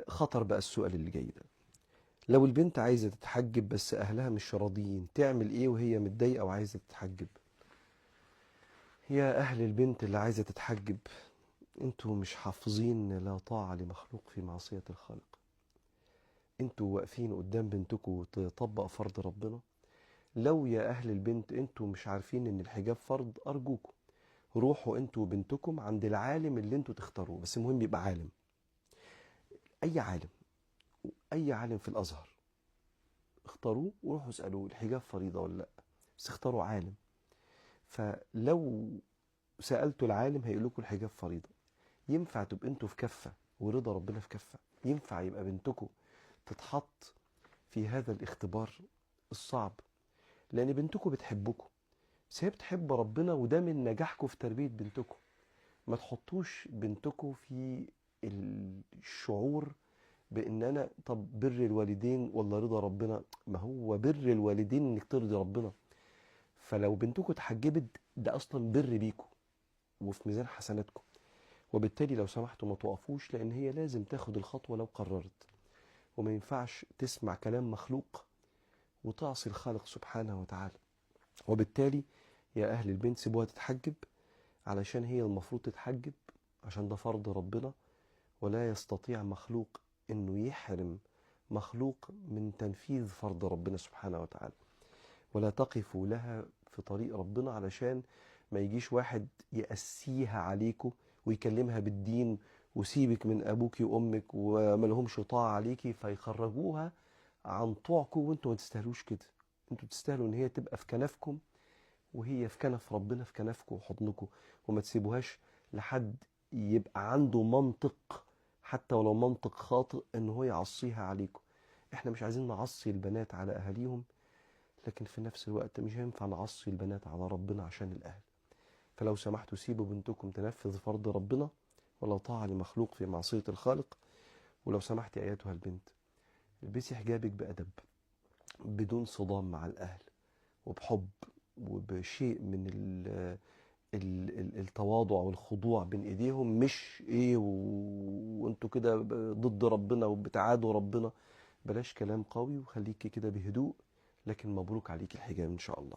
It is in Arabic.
خطر بقى السؤال اللي جاي ده. لو البنت عايزة تتحجب بس أهلها مش راضيين، تعمل إيه وهي متضايقة وعايزة تتحجب؟ يا أهل البنت اللي عايزة تتحجب، انتوا مش حافظين لا طاعة لمخلوق في معصية الخالق. انتوا واقفين قدام بنتكم تطبق فرض ربنا. لو يا أهل البنت انتوا مش عارفين ان الحجاب فرض، أرجوكم روحوا انتوا وبنتكم عند العالم اللي انتوا تختاروه، بس المهم يبقى عالم. أي عالم، أي عالم في الأزهر اختاروه وروحوا اسألوه الحجاب فريضة ولا لأ، بس اختاروا عالم. فلو سألتوا العالم هيقول لكم الحجاب فريضة. ينفع تبقى انتوا في كفة ورضا ربنا في كفة؟ ينفع يبقى بنتكم تتحط في هذا الاختبار الصعب؟ لأن بنتكم بتحبكم، بس هي بتحب ربنا، وده من نجاحكم في تربية بنتكم. ما تحطوش بنتكم في الشعور بان انا طب بر الوالدين ولا رضا ربنا. ما هو بر الوالدين انك ترضي ربنا. فلو بنتكم اتحجبت ده اصلا بر بيكم وفي ميزان حسناتكم. وبالتالي لو سمحتوا ما توقفوش، لان هي لازم تاخد الخطوة لو قررت. وما ينفعش تسمع كلام مخلوق وتعصي الخالق سبحانه وتعالى. وبالتالي يا اهل البنت سيبوها تتحجب، علشان هي المفروض تتحجب، عشان ده فرض ربنا. ولا يستطيع مخلوق انه يحرم مخلوق من تنفيذ فرض ربنا سبحانه وتعالى. ولا تقفوا لها في طريق ربنا، علشان ما يجيش واحد يأسيها عليكم ويكلمها بالدين، وسيبك من ابوك وامك وما لهمش طاعة عليكي، فيخرجوها عن طوعكم. وانتوا ما تستاهلوش كده. انتوا تستاهلوا ان هي تبقى في كنفكم، وهي في كنف ربنا في كنفكم وحضنكم. وما تسيبوهاش لحد يبقى عنده منطق، حتى ولو منطق خاطئ، ان هو يعصيها عليكم. احنا مش عايزين نعصي البنات على اهاليهم، لكن في نفس الوقت مش هينفع نعصي البنات على ربنا عشان الاهل. فلو سمحتوا سيبوا بنتكم تنفذ فرض ربنا، ولا طاعة لمخلوق في معصية الخالق. ولو سمحت يا ايتها البنت، البسي حجابك بأدب، بدون صدام مع الاهل، وبحب، وبشيء من التواضع والخضوع بين ايديهم. مش ايه وانتوا كده ضد ربنا وبتعادوا ربنا. بلاش كلام قوي، وخليكي كده بهدوء. لكن مبروك عليك الحجاب ان شاء الله.